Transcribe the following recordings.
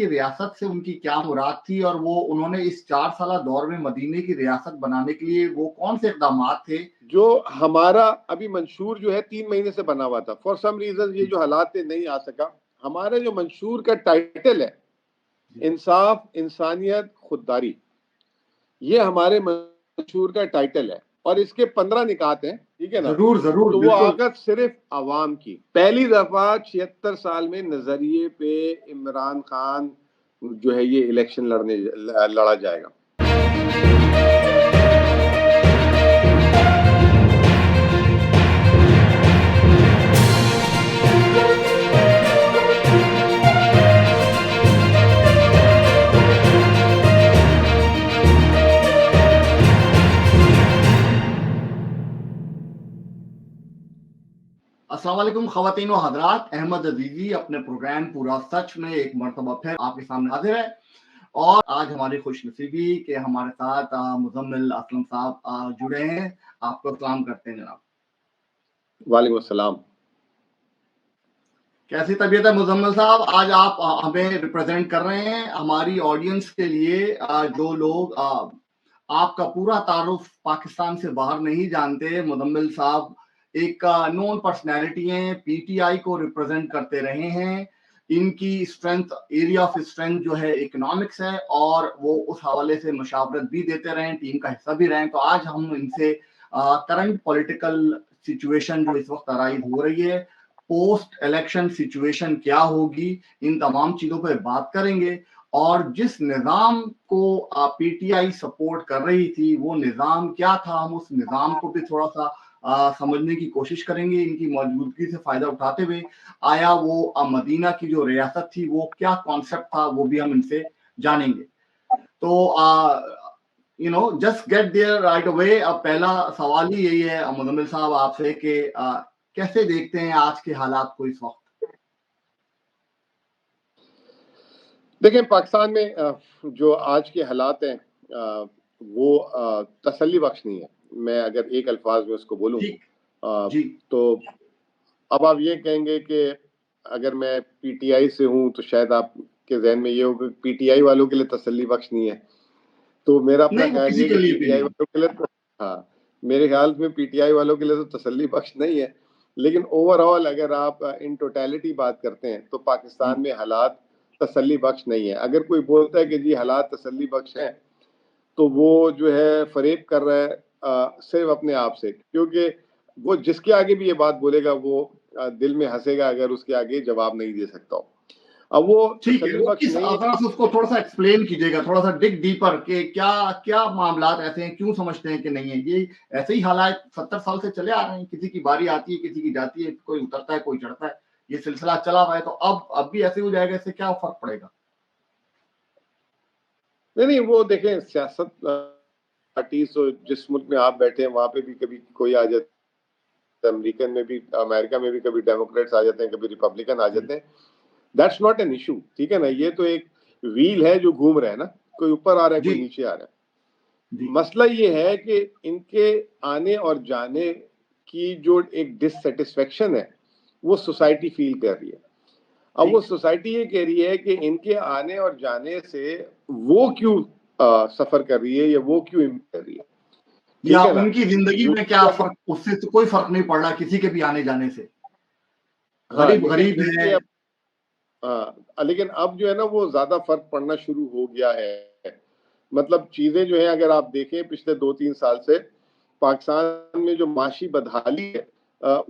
की रियासत से उनकी क्या मुराद थी और वो उन्होंने इस 4 साला दौर में मदीने की रियासत बनाने के लिए वो कौन से इक़दामात थे? जो हमारा अभी मंशूर जो है 3 महीने से बना हुआ था, फॉर सम रीजन ये जो हालात थे नहीं आ सका। हमारा जो मंशूर का टाइटल है इंसाफ, इंसानियत, खुददारी, ये हमारे मंशूर का टाइटल है और इसके 15 निकात हैं, ठीक है ना। जरूर जरूर, तो वो आगत सिर्फ आवाम की। पहली दफा 76 साल में नजरिए पे इमरान खान जो है ये इलेक्शन लड़ा जाएगा। अस्सलाम वालेकुम ख़वातीन व हज़रात, अहमद अज़ीज़ी अपने प्रोग्राम पूरा सच में एक मरतबा फिर आपके सामने हाजिर है। और आज हमारी खुशनसीबी कि हमारे साथ मुज़म्मिल असलम साहब जुड़े हैं। आपको सलाम करते हैं जनाब। वालेकुम अस्सलाम। कैसी तबीयत है मुज़म्मिल साहब? आज आप हमें रिप्रेजेंट कर रहे हैं हमारी ऑडियंस के लिए। जो लोग आपका पूरा तारुफ पाकिस्तान से बाहर नहीं जानते, मुज़म्मिल साहब एक नोन पर्सनैलिटी हैं, पीटीआई को रिप्रेजेंट करते रहे हैं। इनकी स्ट्रेंथ, एरिया ऑफ स्ट्रेंथ जो है इकोनॉमिक्स है और वो उस हवाले से मशावरत भी देते रहे, टीम का हिस्सा भी रहे। तो आज हम इनसे करंट पॉलिटिकल सिचुएशन जो इस वक्त अराइज हो रही है, पोस्ट इलेक्शन सिचुएशन क्या होगी, इन तमाम चीजों पर बात करेंगे। और जिस निज़ाम को पीटीआई सपोर्ट कर रही थी वो निज़ाम क्या था, हम उस निज़ाम को भी थोड़ा सा समझने की कोशिश करेंगे इनकी मौजूदगी से फायदा उठाते हुए। आया वो मदीना की जो रियासत थी वो क्या कॉन्सेप्ट था, वो भी हम इनसे जानेंगे। तो just get there right away. अब पहला सवाल ही यही है मुज़म्मिल साहब आपसे कि कैसे देखते हैं आज के हालात को इस वक्त? देखें, पाकिस्तान में जो आज के हालात हैं वो तसल्ली बख्श नहीं है। मैं अगर एक अल्फाज में उसको बोलूं तो अब आप ये कहेंगे कि अगर मैं पीटीआई से हूं तो शायद आपके जहन में ये हो कि पीटीआई वालों के लिए तसल्ली बख्श नहीं है। तो मेरा अपना ख्याल ये कि पीटीआई वालों के लिए तो मेरे ख्याल में पीटीआई वालों के लिए तो तसल्ली बख्श नहीं है। लेकिन ओवरऑल अगर आप इन टोटलिटी बात करते हैं तो पाकिस्तान में हालात तसल्ली बख्श नहीं है। अगर कोई बोलता है कि जी हालात तसल्ली बख्श हैं तो वो जो है फरेब कर रहा है सिर्फ अपने आप से, क्योंकि वो जिसके आगे भी ये बात बोलेगा वो दिल में हंसेगा अगर उसके आगे जवाब नहीं दे सकता हो। अब वो ठीक है, उसको थोड़ा सा एक्सप्लेन कीजिएगा, थोड़ा सा डिग डीपर कि क्या क्या मामलात ऐसे हैं, क्यों समझते हैं कि नहीं है। ये ऐसे ही हालात 70 साल से चले आ रहे हैं, किसी की बारी आती है, किसी की जाती है, कोई उतरता है, कोई चढ़ता है, ये सिलसिला चला हुआ है। तो अब भी ऐसे हो जाएगा, इससे क्या फर्क पड़ेगा? नहीं, वो देखें, सियासत पार्टी जिस मुल्क में आप बैठे हैं वहां पे भी कभी कोई आ जाता है, अमेरिकन में भी, अमेरिका में भी कभी डेमोक्रेट्स आ जाते हैं, कभी रिपब्लिकन आ जाते हैं। दैट्स नॉट एन इशू, ठीक है ना। ये तो एक व्हील है जो घूम रहा है ना, कोई ऊपर आ रहा है, कोई नीचे आ रहा है। मसला ये है कि इनके आने और जाने की जो एक डिससेटिस्फेक्शन है वो सोसाइटी फील कर रही है। अब वो सोसाइटी ये कह रही है कि इनके आने और जाने से वो क्यों सफर कर रही है या वो क्यों कर रही है, या उनकी जिंदगी में क्या फर्क, उससे तो कोई फर्क नहीं पड़ रहा किसी के भी आने जाने से। गरीब गरीब है। लेकिन अब जो है ना वो ज्यादा फर्क पड़ना शुरू हो गया है। मतलब चीजें जो है अगर आप देखें पिछले 2-3 साल से पाकिस्तान में जो माशी बदहाली है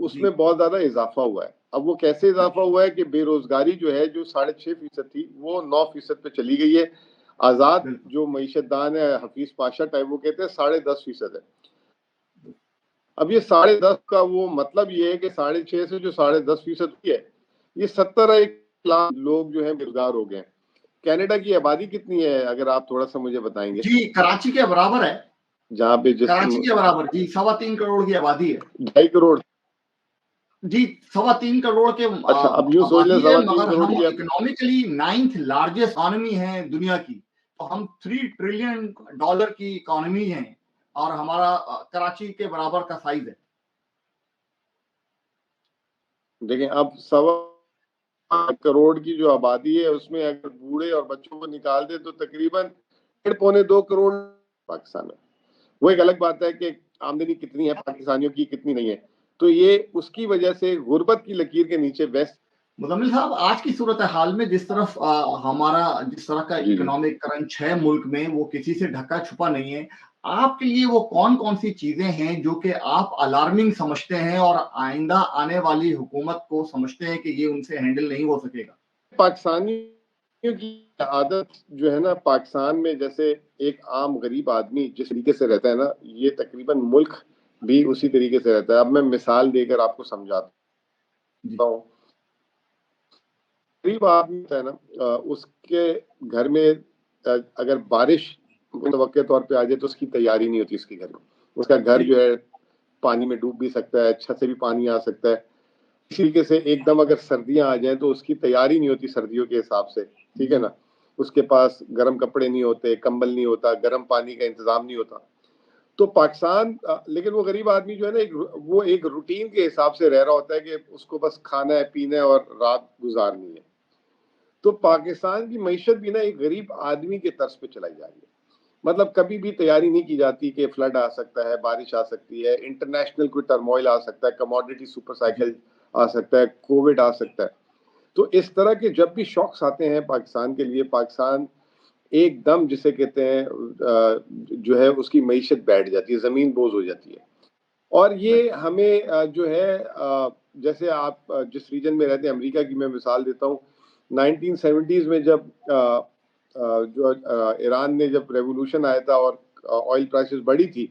उसमें बहुत ज्यादा इजाफा हुआ है। अब वो कैसे इजाफा हुआ है कि बेरोजगारी जो है जो 6.5% थी वो 9% पे चली गई है। आजाद जो मईशतदान है हफीज पाशा टाइप, वो कहते हैं 10.5% है। अब ये 10.5 का वो मतलब ये है कि 6.5 से जो 10.5% हुई है, ये 71 लाख लोग जो है बेरोजगार हो गए। कनाडा की आबादी कितनी है अगर आप थोड़ा सा मुझे बताएंगे? जी, कराची के बराबर है। जहाँ पे कराची के बराबर जी, 3.25 करोड़ की आबादी है। 2.5 करोड़ जी, 3.25 करोड़ के अच्छा, अब यूं सोच ले 3.25 करोड़ की इकोनॉमिकली 9th लार्जेस्ट इकोनॉमी है दुनिया की। तो हम $3 ट्रिलियन की इकोनॉमी है और हमारा कराची के बराबर का साइज है। देखिए, अब करोड़ की जो आबादी है उसमें अगर बूढ़े और बच्चों को निकाल दे तो तकरीबन 1.25 करोड़ पाकिस्तान में। वो एक अलग बात है कि आमदनी कितनी है पाकिस्तानियों की, कितनी नहीं है। तो ये उसकी वजह से गुर्बत की लकीर के नीचे वेस्ट। मुजम्मिल साहब, आज की सूरत हाल में जिस तरफ हमारा जिस तरह का इकोनॉमिक क्रंच है मुल्क में, वो किसी से ढका छुपा नहीं है। आपके लिए वो कौन कौन सी चीजें हैं जो कि आप अलार्मिंग समझते हैं और आइंदा आने वाली हुकूमत को समझते हैं कि ये उनसे हैंडल नहीं हो सकेगा? पाकिस्तानियों की आदत जो है ना, पाकिस्तान में जैसे एक आम गरीब आदमी जिस तरीके से रहता है ना, ये तकरीबन मुल्क भी उसी तरीके से रहता है। अब मैं मिसाल देकर आपको समझाता हूँ। गरीब आदमी है ना, उसके घर में अगर बारिश मुतवक्के तौर पे आ जाए तो उसकी तैयारी नहीं होती उसके घर में। उसका घर जो है पानी में डूब भी सकता है, छत से भी पानी आ सकता है। इसी तरीके से एकदम अगर सर्दियां आ जाए तो उसकी तैयारी नहीं होती सर्दियों के हिसाब से, ठीक है ना। उसके पास गर्म कपड़े नहीं होते, कंबल नहीं होता, गर्म पानी का इंतजाम नहीं होता। तो पाकिस्तान, लेकिन वो गरीब आदमी जो है ना, वो एक रूटीन के हिसाब से रह रहा होता है कि उसको बस खाना है, पीना है और रात गुजारनी है। तो पाकिस्तान की मईशत भी ना एक गरीब आदमी के तर्ज पे चलाई जा रही है। मतलब कभी भी तैयारी नहीं की जाती कि फ्लड आ सकता है, बारिश आ सकती है, इंटरनेशनल कोई टर्मोइल आ सकता है, कमोडिटी सुपर साइकिल आ सकता है, कोविड आ सकता है। तो इस तरह के जब भी शॉक्स आते हैं पाकिस्तान के लिए, पाकिस्तान एकदम जिसे कहते हैं जो है उसकी मईशत बैठ जाती है, जमीन बोझ हो जाती है। और ये हमें जो है जैसे आप जिस रीजन में रहते हैं, अमेरिका की मैं मिसाल देता हूँ। 1970s में जब जो ईरान ने जब रेवोल्यूशन आया था और ऑयल प्राइसेस बढ़ी थी,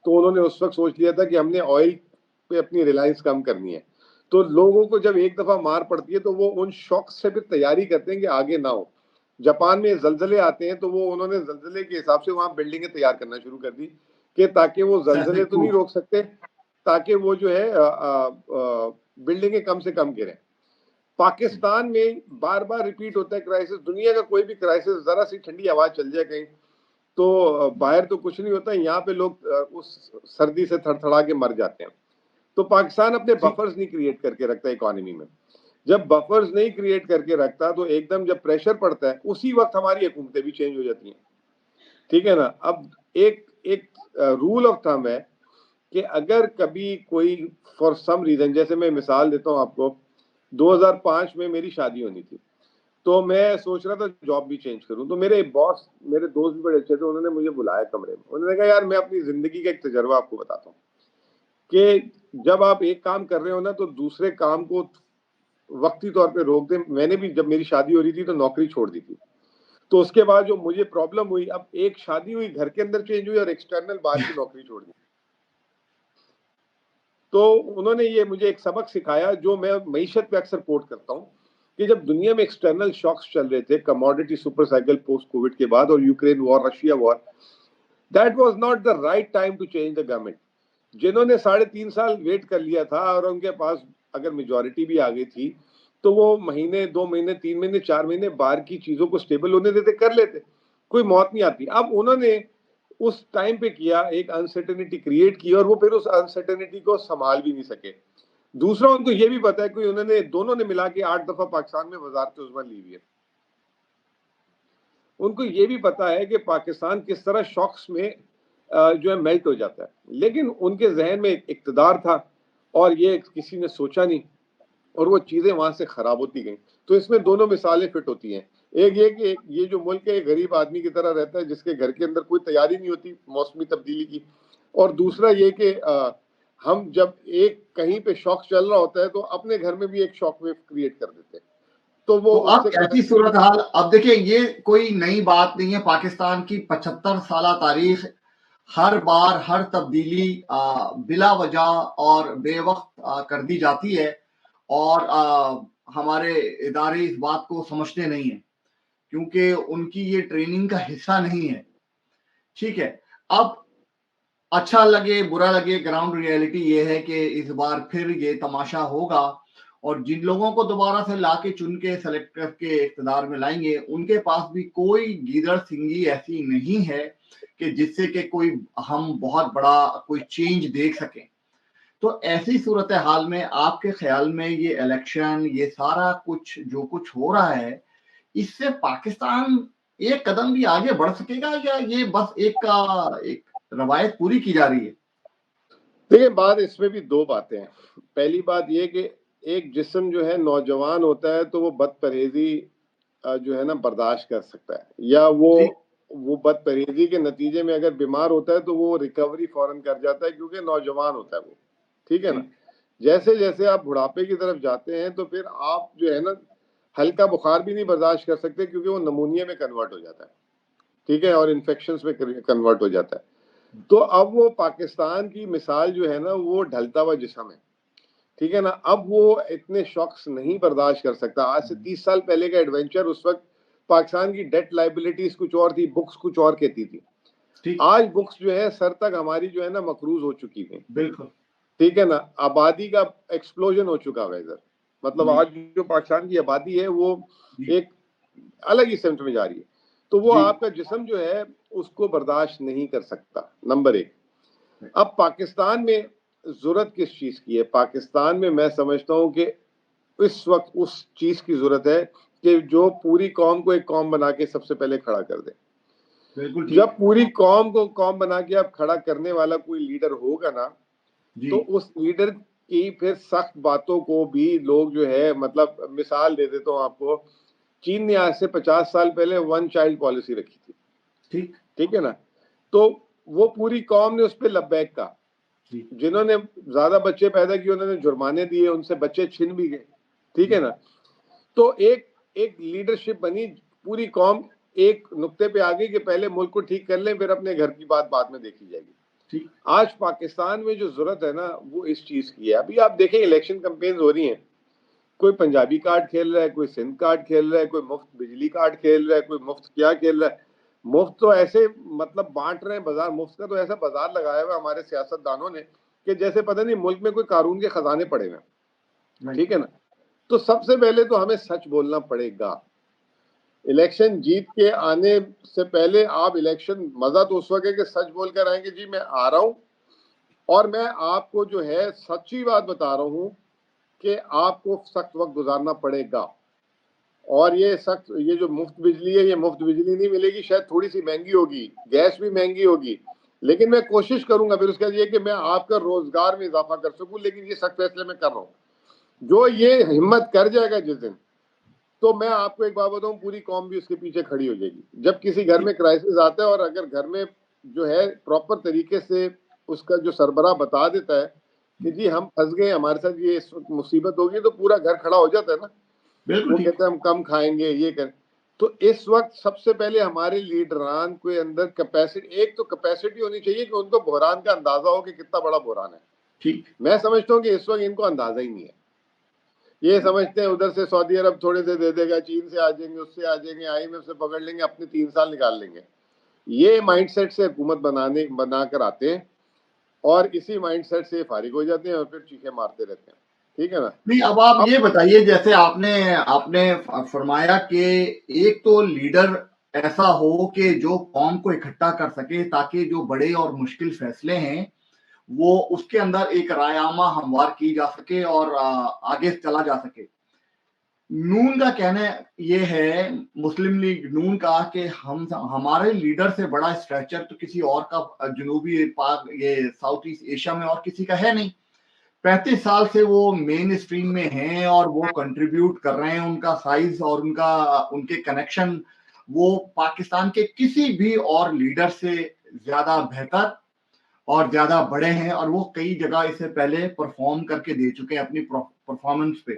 तो उन्होंने उस वक्त सोच लिया था कि हमने ऑयल पे अपनी रिलायंस कम करनी है। तो लोगों को जब एक दफा मार पड़ती है तो वो उन शॉक से फिर तैयारी करते हैं कि आगे ना हो। जापान में जलजले आते हैं तो वो उन्होंने जलजले के हिसाब से वहां बिल्डिंगें तैयार करना शुरू कर दी कि ताकि वो जलजले तो नहीं रोक सकते, ताकि वो जो है बिल्डिंगें कम से कम गिरें। पाकिस्तान में बार बार रिपीट होता है क्राइसिस। दुनिया का कोई भी क्राइसिस, जरा सी ठंडी हवा चल जाए कहीं तो बाहर तो कुछ नहीं होता, यहाँ पे लोग उस सर्दी से थरथरा के मर जाते हैं। तो पाकिस्तान अपने बफर्स नहीं क्रिएट करके रखता इकोनॉमी में। जब बफर्स नहीं क्रिएट करके रखता तो एकदम जब प्रेशर पड़ता है उसी वक्त हमारी हुकूमतें भी चेंज हो जाती हैं, ठीक है ना। अब एक एक रूल ऑफ थंब है कि अगर कभी कोई फॉर सम रीजन, जैसे मैं मिसाल देता हूँ आपको, 2005 में मेरी शादी होनी थी, तो मैं सोच रहा था जॉब भी चेंज करूं। तो मेरे बॉस, मेरे दोस्त भी बड़े अच्छे थे, उन्होंने मुझे बुलाया कमरे में। उन्होंने कहा यार मैं अपनी जिंदगी का एक तजर्बा आपको बताता हूँ कि जब आप एक काम कर रहे हो ना तो दूसरे काम को वक्ती तौर पे रोक दें। मैंने भी जब मेरी शादी हो रही थी तो नौकरी छोड़ दी थी। तो उसके बाद जो मुझे प्रॉब्लम हुई, अब एक शादी हुई घर के अंदर चेंज हुई और एक्सटर्नल बाहर की नौकरी छोड़ दी। तो उन्होंने ये मुझे एक सबक सिखाया जो मैं मईशत पे अक्सर कोट करता हूँ कि जब दुनिया में एक्सटर्नल शॉक्स चल रहे थे, commodity super cycle post Covid के बाद और Ukraine war, Russia war, that was not the right time to change the government. जिन्होंने 3.5 साल वेट कर लिया था और उनके पास अगर मेजोरिटी भी आ गई थी तो वो महीने, 2 महीने, 3 महीने, 4 महीने बाहर की चीजों को स्टेबल होने देते, कर लेते, कोई मौत नहीं आती। अब उन्होंने उस टाइम पे किया, एक अनसर्टेनिटी क्रिएट की और वो फिर उस अनसर्टेनिटी को संभाल भी नहीं सके। दूसरा, उनको ये भी पता है कि उन्होंने दोनों ने मिला के 8 दफा पाकिस्तान में वजारत उज़्मा ली हुई है। उनको ये भी पता है कि पाकिस्तान किस तरह शॉक्स में जो है मेल्ट हो जाता है, लेकिन उनके जहन में इक्तदार था और ये किसी ने सोचा नहीं और वो चीजें वहां से खराब होती गई। तो इसमें दोनों मिसालें फिट होती हैं। एक ये कि ये जो मुल्क है गरीब आदमी की तरह रहता है जिसके घर के अंदर कोई तैयारी नहीं होती मौसमी तब्दीली की, और दूसरा ये कि हम जब एक कहीं पे शौक चल रहा होता है तो अपने घर में भी एक शॉक वेव क्रिएट कर देते हैं। तो वो तो अब कैसी सूरत हाल? अब देखिए, ये कोई नई बात नहीं है। पाकिस्तान की 75 साल तारीख हर बार हर तब्दीली बिला वजह और बेवक्त कर दी जाती है और हमारे इदारे इस बात को समझते नहीं है क्योंकि उनकी ये ट्रेनिंग का हिस्सा नहीं है। ठीक है, अब अच्छा लगे बुरा लगे, ग्राउंड रियलिटी ये है कि इस बार फिर ये तमाशा होगा और जिन लोगों को दोबारा से लाके चुन के सेलेक्ट करके इख्तिदार में लाएंगे उनके पास भी कोई गीदड़ सिंगी ऐसी नहीं है कि जिससे कि कोई हम बहुत बड़ा कोई चेंज देख सकें। तो ऐसी सूरत हाल में आपके ख्याल में ये इलेक्शन, ये सारा कुछ जो कुछ हो रहा है, इससे पाकिस्तान एक कदम भी आगे बढ़ सकेगा या ये बस एक रवायत पूरी की जा रही है? देखिए, बात इसमें भी दो बातें हैं। पहली बात ये कि एक जिस्म जो है नौजवान होता है तो वो बदपरहेजी जो है ना बर्दाश्त कर सकता है, या वो बदपरहेजी के नतीजे में अगर बीमार होता है तो वो रिकवरी फौरन कर जाता है, क्योंकि नौजवान होता है वो, ठीक है ना। जैसे जैसे आप बुढ़ापे की तरफ जाते हैं तो फिर आप जो है ना हल्का बुखार भी नहीं बर्दाश्त कर सकते, क्योंकि वो नमूनिया में कन्वर्ट हो जाता है, ठीक है, और इन्फेक्शन में कन्वर्ट हो जाता है। तो अब वो पाकिस्तान की मिसाल जो है ना वो ढलता हुआ जिस्म है, ठीक है ना। अब वो इतने शॉक्स नहीं बर्दाश्त कर सकता। आज से 30 साल पहले का एडवेंचर, उस वक्त पाकिस्तान की डेट लाइबिलिटीज कुछ और थी, बुक्स कुछ और कहती थी। आज बुक्स जो है सर तक हमारी जो है ना मकरूज हो चुकी थी, बिल्कुल, ठीक है ना। आबादी का एक्सप्लोजन हो चुका है इधर, मतलब आज जो पाकिस्तान की आबादी है वो एक अलग ही सिमत में जा रही है। तो वो आपका जिस्म जो है उसको बर्दाश्त नहीं कर सकता, नंबर एक। अब पाकिस्तान में जरूरत किस चीज की है? पाकिस्तान में मैं समझता हूं कि इस वक्त उस चीज की जरूरत है कि जो पूरी कौम को एक कौम बना के सबसे पहले खड़ा कर दे। बिल्कुल। जब पूरी कौम को कौम बना के आप खड़ा करने वाला कोई लीडर होगा ना, तो उस लीडर की फिर सख्त बातों को भी लोग जो है, मतलब मिसाल दे देता हूँ आपको, चीन ने आज से 50 साल पहले 1 चाइल्ड पॉलिसी रखी थी, ठीक है ना। तो वो पूरी कौम ने उस पर लब्बैक कहा। जिन्होंने ज्यादा बच्चे पैदा किए उन्होंने जुर्माने दिए, उनसे बच्चे छिन भी गए, ठीक है ना। तो एक एक लीडरशिप बनी, पूरी कौम एक नुक्ते पे आ गई कि पहले मुल्क को ठीक कर लें, फिर अपने घर की बात बाद में देखी जाएगी। आज पाकिस्तान में जो जरूरत है ना वो इस चीज की है। अभी आप देखें इलेक्शन कैंपेन्स हो रही हैं, कोई पंजाबी कार्ड खेल रहा है, कोई सिंध कार्ड खेल रहा है, कोई मुफ्त बिजली कार्ड खेल रहा है, कोई मुफ्त क्या खेल रहा है। मुफ्त तो ऐसे मतलब बांट रहे हैं, बाजार मुफ्त का तो ऐसा बाजार लगाया हुआ हमारे सियासतदानों ने कि जैसे पता नहीं मुल्क में कोई कानून के खजाने पड़े हुए, ठीक है ना। तो सबसे पहले तो हमें सच बोलना पड़ेगा। इलेक्शन जीत के आने से पहले आप इलेक्शन, मजा तो उस वक्त है कि सच बोलकर आएंगे जी मैं आ रहा हूं और मैं आपको जो है सच्ची बात बता रहा हूं कि आपको सख्त वक्त गुजारना पड़ेगा। और ये जो मुफ्त बिजली है, ये मुफ्त बिजली नहीं मिलेगी, शायद थोड़ी सी महंगी होगी, गैस भी महंगी होगी, लेकिन मैं कोशिश करूंगा फिर उसके ये कि मैं आपका रोजगार में इजाफा कर सकूं। लेकिन ये सख्त फैसले मैं कर रहा हूं। जो ये हिम्मत कर जाएगा जिस दिन, तो मैं आपको एक बात बताऊं, पूरी कौम भी उसके पीछे खड़ी हो जाएगी। जब किसी घर में क्राइसिस आता है और अगर घर में जो है प्रॉपर तरीके से उसका जो सरबराह बता देता है कि जी हम फंस गए, हमारे साथ ये मुसीबत होगी, तो पूरा घर खड़ा हो जाता है ना। वो कहते हैं हम कम खाएंगे, ये कर। तो इस वक्त सबसे पहले हमारे लीडरान के अंदर कैपेसिटी, एक तो कैपेसिटी होनी चाहिए कि उनको बहरान का अंदाजा हो कि कितना बड़ा बहरान है। मैं समझता हूँ कि इस वक्त इनको अंदाजा ही नहीं है। ये समझते हैं उधर से सऊदी अरब थोड़े से दे देगा, चीन से आ जाएंगे, उससे आ जाएंगे, IMF से पकड़ लेंगे, अपने 3 साल निकाल लेंगे। ये माइंडसेट से हुकूमत बनाकर आते हैं और इसी माइंडसेट से फारिग हो जाते हैं और फिर चीखें मारते रहते हैं, ठीक है ना। नहीं, अब आप ये बताइए, जैसे आपने फरमाया कि एक तो लीडर ऐसा हो कि जो कौम को इकट्ठा कर सके, ताकि जो बड़े और मुश्किल फैसले हैं वो उसके अंदर एक रायआमा हमवार की जा सके और आगे चला जा सके। नून का कहना ये है, मुस्लिम लीग नून का, कि हमारे लीडर से बड़ा स्ट्रेचर तो किसी और का जनूबी पाक ये साउथ ईस्ट एशिया में और किसी का है नहीं। 35 साल से वो मेन स्ट्रीम में हैं और वो कंट्रीब्यूट कर रहे हैं। उनका साइज और उनके कनेक्शन वो पाकिस्तान के किसी भी और लीडर से ज्यादा बेहतर और ज्यादा बड़े हैं, और वो कई जगह इससे पहले परफॉर्म करके दे चुके हैं अपनी परफॉर्मेंस पे।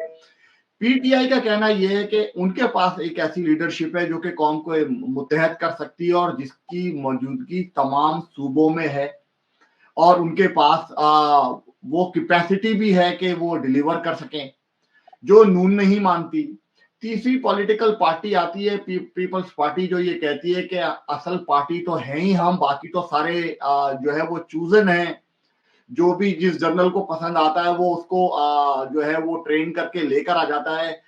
PTI का कहना यह है कि उनके पास एक ऐसी लीडरशिप है जो कि कौम को मुत्तहद कर सकती है और जिसकी मौजूदगी तमाम सूबों में है, और उनके पास वो कैपेसिटी भी है कि वो डिलीवर कर सकें, जो नून नहीं मानती। तीसरी पॉलिटिकल पार्टी आती है पीपल्स पार्टी, जो ये कहती है कि असल पार्टी तो है ही हम, बाकी तो सारे जो है वो चूजन है, जो भी जिस जर्नल को पसंद आता है वो उसको जो है वो ट्रेन करके लेकर आ जाता है।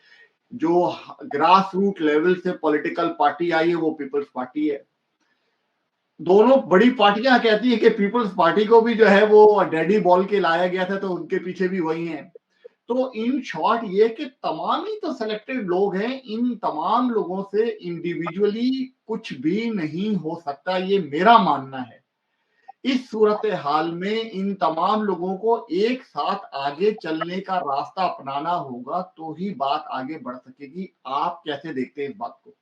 जो ग्रास रूट लेवल से पॉलिटिकल पार्टी आई है वो पीपल्स पार्टी है। दोनों बड़ी पार्टियां कहती है कि पीपल्स पार्टी को भी जो है वो डैडी बॉल के लाया गया था, तो उनके पीछे भी वही हैं। तो इन शॉर्ट ये कि तमाम ही तो सिलेक्टेड लोग हैं, इन तमाम लोगों से इंडिविजुअली कुछ भी नहीं हो सकता, ये मेरा मानना है। इस सूरत हाल में इन तमाम लोगों को एक साथ आगे चलने का रास्ता अपनाना होगा, तो ही बात आगे बढ़ सकेगी। आप कैसे देखते हैं इस बात को?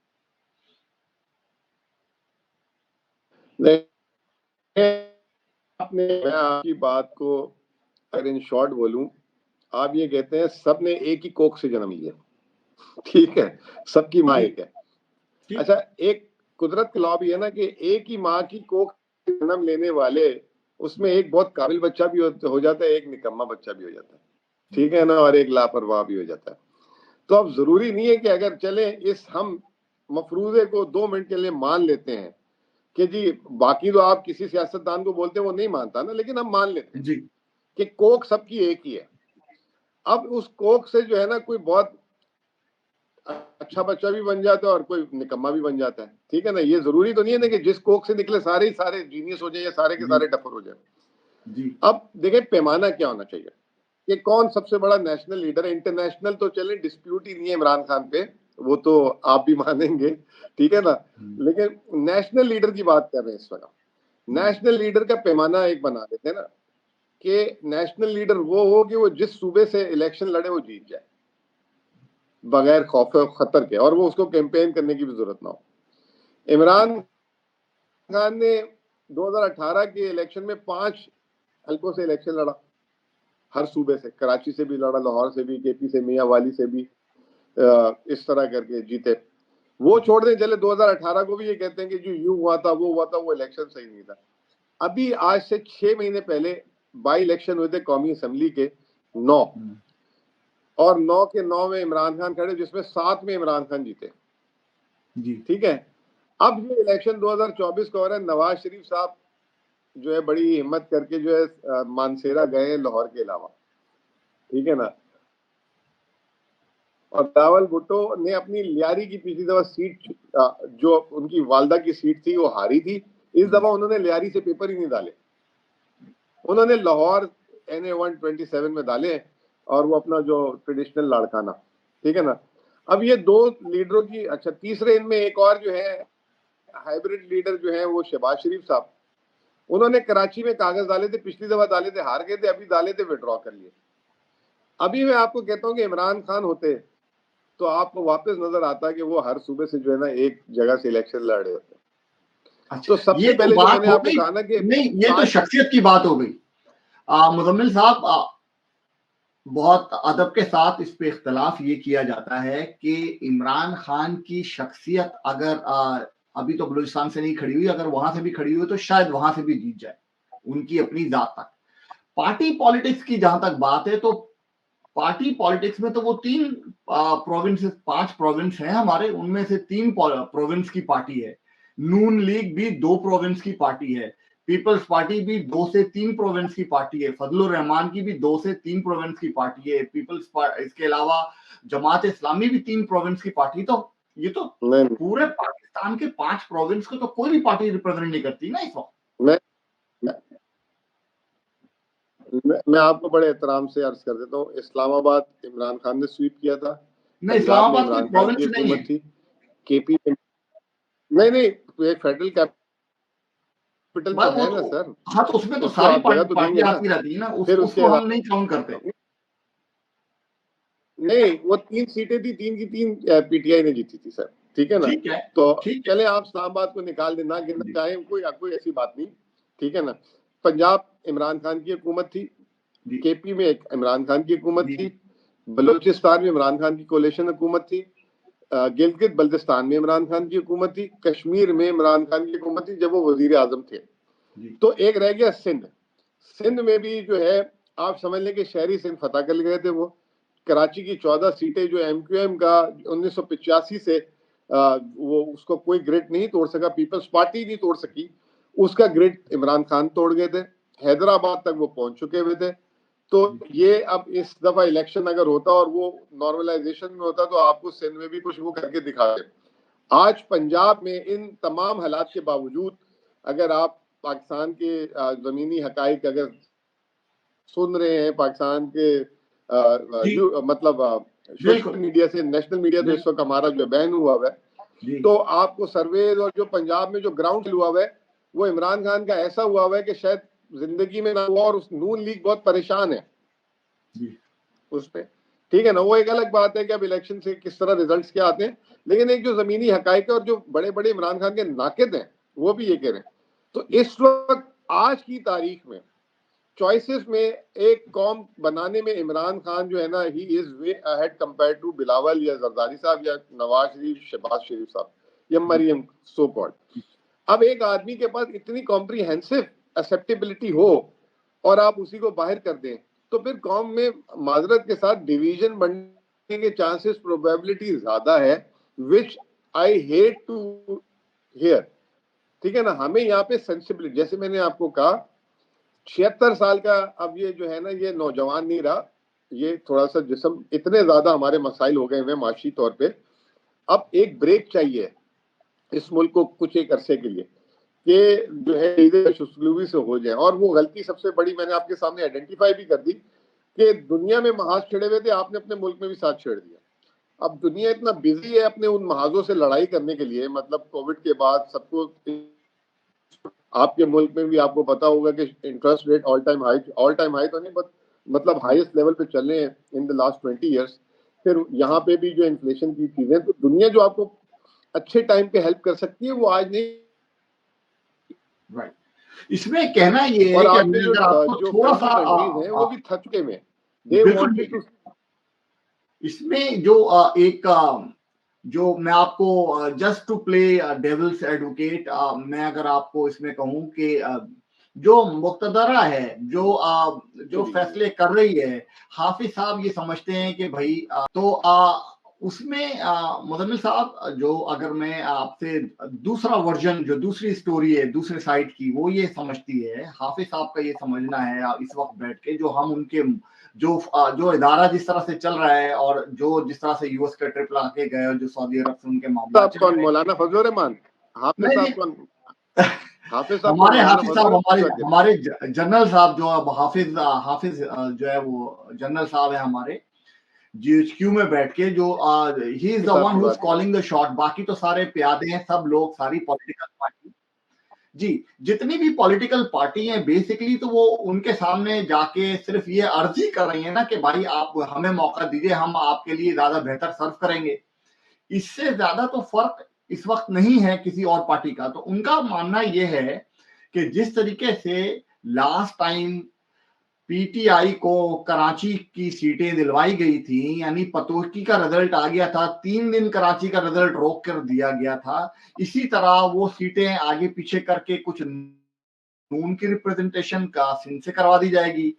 मैं आपकी बात को अगर इन शॉर्ट बोलूं, आप ये कहते हैं सबने एक ही कोख से जन्म लिया, ठीक है, सबकी माँ एक है। अच्छा, एक कुदरत का लॉ भी है ना कि एक ही माँ की कोख से जन्म लेने वाले, उसमें एक बहुत काबिल बच्चा भी हो जाता है, एक निकम्मा बच्चा भी हो जाता है, ठीक है ना, और एक लापरवाह भी हो जाता है। तो अब जरूरी नहीं है कि अगर चले इस हम मफरूजे को 2 मिनट के लिए मान लेते हैं कि जी, बाकी तो आप किसी सियासतदान को बोलते हैं वो नहीं मानता ना, लेकिन हम मान लेते हैं जी कि कोख सबकी एक ही है। अब उस कोख से जो है ना, कोई बहुत अच्छा बच्चा भी बन जाता है और कोई निकम्मा भी बन जाता है, ठीक है ना। ये जरूरी तो नहीं है ना कि जिस कोख से निकले सारे सारे जीनियस हो जाए या सारे के सारे टफर हो जाए। अब देखें पैमाना क्या होना चाहिए कि कौन सबसे बड़ा नेशनल लीडर है। इंटरनेशनल तो चले डिस्प्यूट ही नहीं है इमरान खान पे, वो तो आप भी मानेंगे, ठीक है ना, लेकिन नेशनल लीडर की बात कर रहे हैं इस वक्त। नेशनल लीडर का पैमाना एक बना देते हैं ना कि नेशनल लीडर वो हो कि वो जिस सूबे से इलेक्शन लड़े वो जीत जाए बगैर खौफ खतर के, और वो उसको कैंपेन करने की भी जरूरत ना हो। इमरान खान ने 2018 के इलेक्शन में 5 हल्कों से इलेक्शन लड़ा, हर सूबे से, कराची से भी लड़ा, लाहौर से भी, केपी से, मियां वाली से भी, इस तरह करके जीते। वो छोड़ दें, चले 2018 को भी ये कहते हैं कि जो यूं हुआ था वो हुआ था, वो इलेक्शन सही नहीं था। अभी आज से 6 महीने पहले बाई इलेक्शन हुए थे कौमी असेंबली के 9, और 9 के 9 में इमरान खान खड़े, जिसमें 7 में इमरान खान जीते, ठीक है। अब जो इलेक्शन 2024 का हो रहा है, नवाज शरीफ साहब जो है बड़ी हिम्मत करके जो है मानसेरा गए लाहौर के अलावा, ठीक है ना, और रावल भुट्टो ने अपनी लियारी की पिछली दफा सीट, जो उनकी वालदा की सीट थी वो हारी थी, इस दफा उन्होंने लियारी से पेपर ही नहीं डाले, उन्होंने लाहौर NA 127 में डाले, और वो अपना जो ट्रेडिशनल लाड़काना, ठीक है ना। अब ये 2 लीडरों की, अच्छा तीसरे इनमें एक और जो है हाइब्रिड लीडर जो है वो शहबाज शरीफ साहब, उन्होंने कराची में कागज डाले थे, पिछली दफा डाले थे हार गए थे, अभी डाले थे विड्रॉ कर लिए। अभी मैं आपको कहता हूं कि इमरान खान होते तो आपको वापस नजर आता कि वो हर सूबे से जो है ना एक जगह से इलेक्शन लड़ रहे होते। अच्छा, तो सबसे ये तो पहले जो बात मैंने हो आपको गई। कहा ना कि नहीं, ये तो शख्सियत की बात हो गई। मुजम्मिल साहब, बहुत अदब के साथ इस पे इख्तलाफ ये किया जाता है कि इमरान खान की शख्सियत अगर अभी तो बलूचिस्तान से नहीं खड़ी हुई, अगर वहां से भी खड़ी हुई तो शायद वहां से भी जीत जाए, उनकी अपनी जात तक। पार्टी पॉलिटिक्स की जहां तक बात है, तो पार्टी पॉलिटिक्स में तो वो 3 प्रोविंसेस, 5 प्रोविंस हैं हमारे, उनमें से 3 प्रोविंस की पार्टी है। नून लीग भी 2 प्रोविंस की पार्टी है। पीपल्स पार्टी भी 2 से 3 प्रोविंस की पार्टी है। फजलुर रहमान की भी 2 से 3 प्रोविंस की पार्टी है। इसके अलावा जमात इस्लामी भी 3 प्रोविंस की पार्टी। तो ये तो पूरे पाकिस्तान के 5 प्रोविंस को तो कोई भी पार्टी रिप्रेजेंट नहीं करती ना इस वक्त। मैं आपको बड़े एहतराम से अर्ज कर देता हूँ, इस्लामाबाद इमरान खान ने स्वीप किया था, नहीं, पंजाब में इस्लामाबाद इमरान कोई खान की प्रोविंस नहीं हुकूमत है। थी, KP में नहीं, एक फेडरल कैपिटल तो है ना सर। हाँ, तो उसमें तो उसको सारी आप जगह तो देंगे पार्टियां ना, आती रहती है ना, फिर उसको उसके हम नहीं काउंट करते। नहीं, वो 3 सीटें थी, 3 की 3 PTI ने जीती थी सर, ठीक है ना। ठीक है, तो ठीक है। चले आप इस्लामाबाद को निकाल देना गिनना चाहे, कोई ऐसी बात नहीं, ठीक है ना। पंजाब इमरान खान की हुकूमत थी, KP में एक इमरान खान की हुकूमत थी, बलूचिस्तान में इमरान खान की कोalition हुकूमत थी, गिलगित बल्तिस्तान में इमरान खान की हुकूमत थी, कश्मीर में इमरान खान की हुकूमत थी जब वो वजीर आजम थे। तो एक रह गया सिंध। सिंध में भी जो है आप समझ लें कि शहरी सिंध फतह कर गए थे वो। कराची की 14 सीटें जो MQM का 1985 से वो उसको कोई ग्रिड नहीं तोड़ सका, पीपल्स पार्टी नहीं तोड़ सकी, उसका ग्रिड इमरान खान तोड़ गए थे। हैदराबाद तक वो पहुंच चुके हुए थे। तो ये अब इस दफा इलेक्शन अगर होता और वो नॉर्मलाइजेशन में होता तो आपको सिंध में भी कुछ वो करके दिखा दे। आज पंजाब में इन तमाम हालात के बावजूद अगर आप पाकिस्तान के जमीनी हकाइक अगर सुन रहे हैं, पाकिस्तान के मतलब सोशल मीडिया से, नेशनल मीडिया तो इस वक्त हमारा जो बैन हुआ है, तो आपको सर्वे और जो पंजाब में जो ग्राउंड हुआ है वो इमरान खान का ऐसा हुआ है कि शायद जिंदगी में ना हुआ, और उस नून लीग बहुत परेशान है उस पे। ठीक है ना, वो एक अलग बात है कि अब इलेक्शन से किस तरह रिजल्ट्स क्या आते हैं, लेकिन एक जो जमीनी हकाइक है और जो बड़े बड़े इमरान खान के नाकिद हैं वो भी ये कह रहे हैं। तो इस वक्त आज की तारीख में चॉइसेस में एक कौम बनाने में इमरान खान जो है ना, he is way ahead compare to Bilawal या जरदारी साहब या नवाज शरीफ, शहबाज शरीफ साहब या मरियम सो कॉल्ड। अब एक आदमी के पास इतनी कॉम्प्रिहेंसिव एक्सेप्टेबिलिटी हो और आप उसी को बाहर कर दें, तो फिर कौम में माजरत के साथ डिवीजन बनने के चांसेस, प्रोबेबिलिटी ज्यादा है, विच आई हेट टू हियर। ठीक है ना, हमें यहाँ पे सेंसिबिलिटी, जैसे मैंने आपको कहा 76 साल का अब ये जो है ना, ये नौजवान नहीं रहा, ये थोड़ा सा जिस्म, इतने ज्यादा हमारे मसाइल हो गए हैं माशी तौर पे। अब एक ब्रेक चाहिए इस मुल्क को कुछ एक अरसे के लिए, कि जो है शुस्लूबी से हो जाए। और वो गलती सबसे बड़ी मैंने आपके सामने आइडेंटिफाई भी कर दी कि दुनिया में महाज छिड़े हुए थे, आपने अपने मुल्क में भी साथ छेड़ दिया। अब दुनिया इतना बिजी है अपने उन महाजों से लड़ाई करने के लिए, मतलब कोविड के बाद सबको, आपके मुल्क में भी आपको पता होगा कि interest rate all time high तो नहीं, बट मतलब हाईएस्ट लेवल पे चल रहे हैं इन द लास्ट 20 इयर्स। फिर यहाँ पे भी जो इन्फ्लेशन की चीजें, तो दुनिया जो आपको अच्छे टाइम पे हेल्प कर सकती है वो आज नहीं। राइट, इसमें कहना ये है कि आपके जो फ्रेंडली कंट्रीज हैं वो भी थक चुके में, दे वांटेड टू। इसमें जो एक जो मैं आपको just to play devil's advocate, मैं अगर आपको इसमें कहूं कि जो मुक्तदरा है, जो फैसले कर रही है, हाफिज साहब ये समझते हैं कि भाई तो उसमें मुज़म्मिल साहब, जो अगर मैं आपसे दूसरा वर्जन, जो दूसरी स्टोरी है दूसरे साइड की, वो ये समझती है, हाफिज साहब का ये समझना है इस वक्त बैठ के, जो हम उनके जो इदारा जिस तरह से चल रहा है और जो जिस तरह से यूएस का ट्रिप लाके गए और जो सऊदी अरब से उनके मामला चल रहे हैं। मौलाना फजल रहमान हाफिज साहब कौन? हाफिज साहब हमारे हाफिज साहब, हमारे जनरल साहब, जो अब हाफिज जो है वो जनरल साहब है हमारे जीएचक्यू में बैठ के, जो he is the one who is calling the shot. बाकी तो सारे प्यादे हैं, सब लोग, सारी पॉलिटिकल पार्टी, जी जितनी भी पॉलिटिकल पार्टी है बेसिकली, तो वो उनके सामने जाके सिर्फ ये अर्जी कर रही है ना कि भाई आप हमें मौका दीजिए, हम आपके लिए ज्यादा बेहतर सर्व करेंगे। इससे ज्यादा तो फर्क इस वक्त नहीं है किसी और पार्टी का। तो उनका मानना यह है कि जिस तरीके से लास्ट टाइम पीटीआई को कराची की सीटें दिलवाई गई थी, यानी पतोकी का रिजल्ट आ गया था, 3 दिन कराची का रिजल्ट रोक कर दिया गया था, इसी तरह वो सीटें आगे पीछे करके कुछ नून की रिप्रेजेंटेशन का सिंध से करवा दी जाएगी,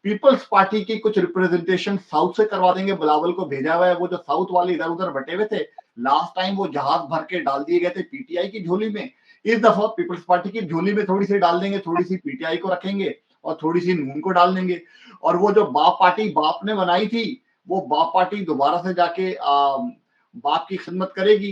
पीपल्स पार्टी की कुछ रिप्रेजेंटेशन साउथ से करवा देंगे। बिलावल को भेजा हुआ है, वो जो साउथ वाले इधर उधर बटे हुए थे, लास्ट टाइम वो जहाज भर के डाल दिए गए थे पीटीआई की झोली में। इस दफा पीपल्स पार्टी की झोली में थोड़ी सी डाल देंगे, थोड़ी सी पीटीआई को रखेंगे और थोड़ी सी नून को डाल देंगे। और वो जो बाप पार्टी बाप ने बनाई थी, वो बाप पार्टी दोबारा से जाके बाप की खिदमत करेगी।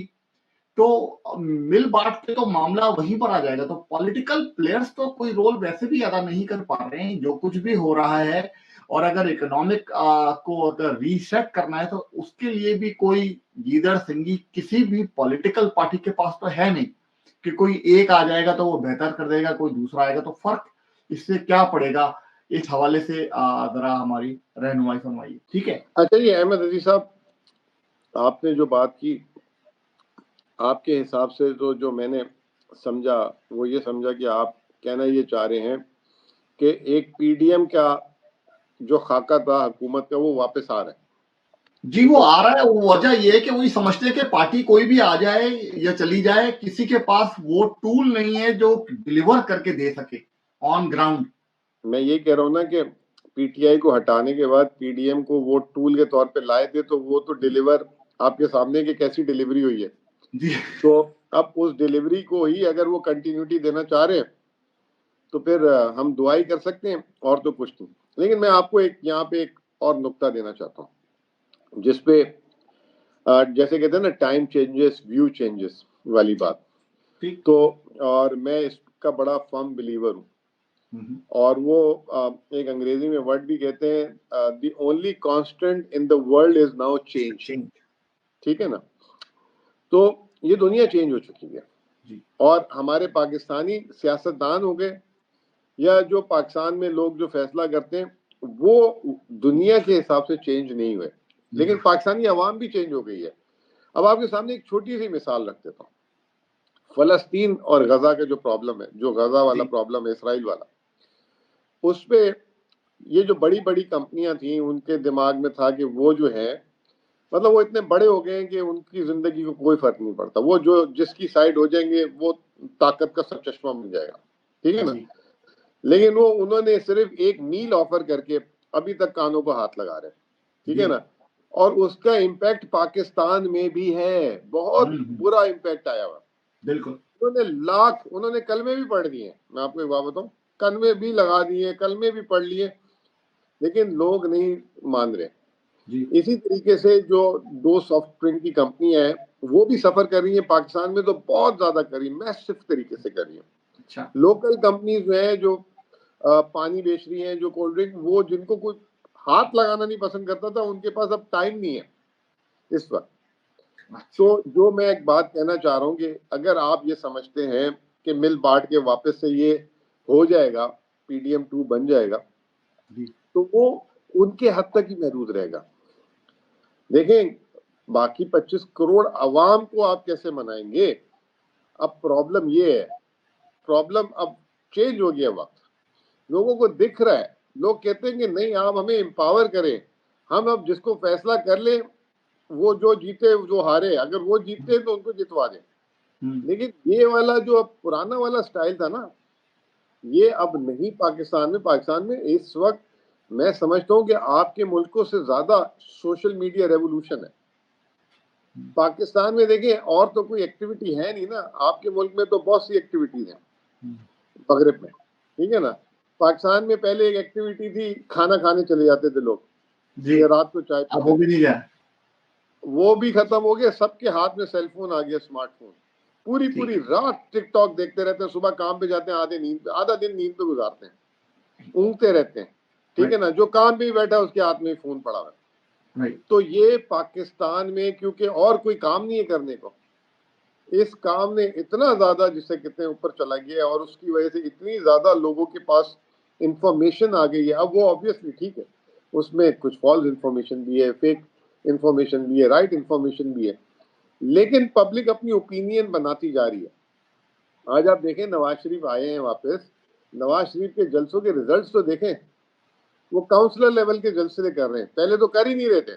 तो मिल बांट के तो मामला वहीं पर आ जाएगा। तो पॉलिटिकल प्लेयर्स तो कोई रोल वैसे भी अदा नहीं कर पा रहे हैं, जो कुछ भी हो रहा है। और अगर इकोनॉमिक को अगर रीसेट करना है, तो उसके लिए भी कोई गीदड़ सिंगी किसी भी पॉलिटिकल पार्टी के पास तो है नहीं कि कोई एक आ जाएगा तो वो बेहतर कर देगा, कोई दूसरा आएगा तो फर्क इससे क्या पड़ेगा। इस हवाले से जरा हमारी रहनुमाई फरमाइए। ठीक है। अच्छा, ये अहमद अजीज साहब, आपने जो बात की, आपके हिसाब से तो जो मैंने समझा वो ये समझा कि आप कहना ये चाह रहे हैं कि एक पीडीएम का जो खाका था हुकूमत का वो वापस आ रहा है। जी, वो आ रहा है। वो वजह ये है कि वही समझते हैं कि पार्टी कोई भी आ जाए या चली जाए, किसी के पास वो टूल नहीं है जो डिलीवर करके दे सके ऑन ग्राउंड। मैं ये कह रहा हूँ ना कि पीटीआई को हटाने के बाद पीडीएम को वो टूल के तौर पे लाए थे, तो वो तो डिलीवर आपके सामने की कैसी डिलीवरी हुई है जी। तो अब उस डिलीवरी को ही अगर वो कंटिन्यूटी देना चाह रहे हैं तो फिर हम दुआई कर सकते हैं, और तो कुछ नहीं। लेकिन मैं आपको एक यहाँ पे एक और नुक्ता देना चाहता हूँ, जिसपे जैसे कहते हैं ना, टाइम चेंजेस व्यू चेंजेस वाली बात। तो और मैं का बड़ा फर्म बिलीवर हूँ, और वो एक अंग्रेजी में वर्ड भी कहते हैं, the only constant in the world is now change. ठीक है ना? तो ये दुनिया चेंज हो चुकी है और हमारे पाकिस्तानी सियासतदान हो गए या जो पाकिस्तान में लोग जो फैसला करते हैं वो दुनिया के हिसाब से चेंज नहीं हुए, लेकिन पाकिस्तानी अवाम भी चेंज हो गई है। अब आपके सामने एक छोटी सी मिसाल रख देता हूँ। फलस्तीन और गजा का जो प्रॉब्लम है, जो गजा वाला प्रॉब्लम है, इसराइल वाला, उस पे ये जो बड़ी बड़ी कंपनियां थी उनके दिमाग में था कि वो जो है, मतलब वो इतने बड़े हो गए हैं कि उनकी जिंदगी को कोई फर्क नहीं पड़ता, वो जो जिसकी साइड हो जाएंगे वो ताकत का सब चश्मा मिल जाएगा। ठीक है ना? लेकिन वो उन्होंने सिर्फ एक मील ऑफर करके अभी तक कानों को हाथ लगा रहे हैं। ठीक है ना? और उसका इम्पैक्ट पाकिस्तान में भी है, बहुत बुरा इम्पैक्ट आया हुआ। बिल्कुल। उन्होंने कलमे भी पढ़ दिए, मैं आपको एक बात बताऊं, कलमे भी लगा दिए, कलमे भी पढ़ लिए, लेकिन लोग नहीं मान रहे। इसी तरीके से जो 2 सॉफ्ट ड्रिंक की कंपनियां हैं वो भी सफर कर रही हैं पाकिस्तान में, तो बहुत ज्यादा कर रही है, मैसिव तरीके से कर रही है। अच्छा। लोकल कंपनीज जो है जो पानी बेच रही हैं, जो कोल्ड ड्रिंक, वो जिनको कोई हाथ लगाना नहीं पसंद करता था, उनके पास अब टाइम नहीं है इस वक्त। तो जो मैं एक बात कहना चाह रहा हूँ कि अगर आप ये समझते हैं कि मिल बांट के वापस से ये हो जाएगा, PDM 2 बन जाएगा, तो वो उनके हद तक ही महदूद रहेगा। देखें, बाकी 25 करोड़ अवाम को आप कैसे मनाएंगे? अब प्रॉब्लम ये है, प्रॉब्लम अब चेंज हो गया, वक्त लोगों को दिख रहा है, लोग कहते हैं कि नहीं, आप हमें एम्पावर करें, हम अब जिसको फैसला कर ले, वो जो जीते जो हारे, अगर वो जीते तो उनको जितवा दें। लेकिन ये वाला जो अब पुराना वाला स्टाइल था ना, ये अब नहीं पाकिस्तान में इस वक्त मैं समझता हूँ कि आपके मुल्कों से ज्यादा सोशल मीडिया रेवोल्यूशन है पाकिस्तान में। देखिए, और तो कोई एक्टिविटी है नहीं ना, आपके मुल्क में तो बहुत सी एक्टिविटीज हैं, मगरिब में। ठीक है ना? पाकिस्तान में पहले एक एक्टिविटी थी, खाना खाने चले जाते थे लोग, रात को चाय पीते, वो भी नहीं है, वो भी खत्म हो गया। सबके हाथ में सेलफोन आ गया, स्मार्टफोन, पूरी रात टिकटॉक देखते रहते हैं, सुबह काम पे जाते हैं, आधा दिन नींद पे गुजारते हैं, ऊँगते रहते हैं। ठीक है ना? जो काम पे बैठा है उसके हाथ में फोन पड़ा है। तो ये पाकिस्तान में क्योंकि और कोई काम नहीं है करने को, इस काम ने इतना ज्यादा जिससे कितने ऊपर चला गया और उसकी वजह से इतनी ज्यादा लोगों के पास इंफॉर्मेशन आ गई है। अब वो ऑब्वियसली ठीक है, उसमें कुछ फॉल्स इंफॉर्मेशन भी है, फेक इंफॉर्मेशन भी है, राइट इंफॉर्मेशन भी है, लेकिन पब्लिक अपनी ओपिनियन बनाती जा रही है। आज आप देखें, नवाज शरीफ आए हैं वापस, नवाज शरीफ के जलसों के रिजल्ट्स तो देखें, वो काउंसलर लेवल के जलसे कर रहे हैं, पहले तो कर ही नहीं रहे थे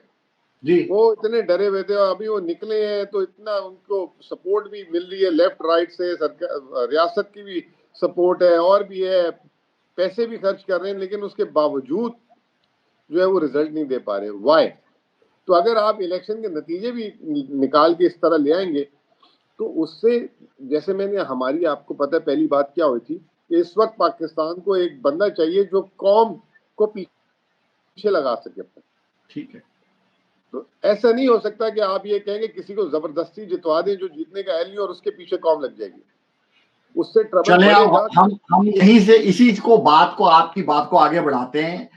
जी, वो इतने डरे हुए थे, और अभी वो निकले हैं तो इतना उनको सपोर्ट भी मिल रही है लेफ्ट राइट से, सरकार रियासत की भी सपोर्ट है और भी है, पैसे भी खर्च कर रहे हैं, लेकिन उसके बावजूद जो है वो रिजल्ट नहीं दे पा रहे। वाई? तो अगर आप इलेक्शन के नतीजे भी निकाल के इस तरह ले आएंगे तो उससे, जैसे मैंने हमारी, आपको पता है पहली बात क्या हुई थी, कि इस वक्त पाकिस्तान को एक बंदा चाहिए जो कौम को पीछे लगा सके अपने। ठीक है? तो ऐसा नहीं हो सकता कि आप ये कहेंगे किसी को जबरदस्ती जितवा दें जो जीतने का है नहीं, और उसके पीछे कौम लग जाएगी, उससे ट्रबल बढ़ेगा। हम यहीं से इसी को आपकी बात को आगे बढ़ाते हैं।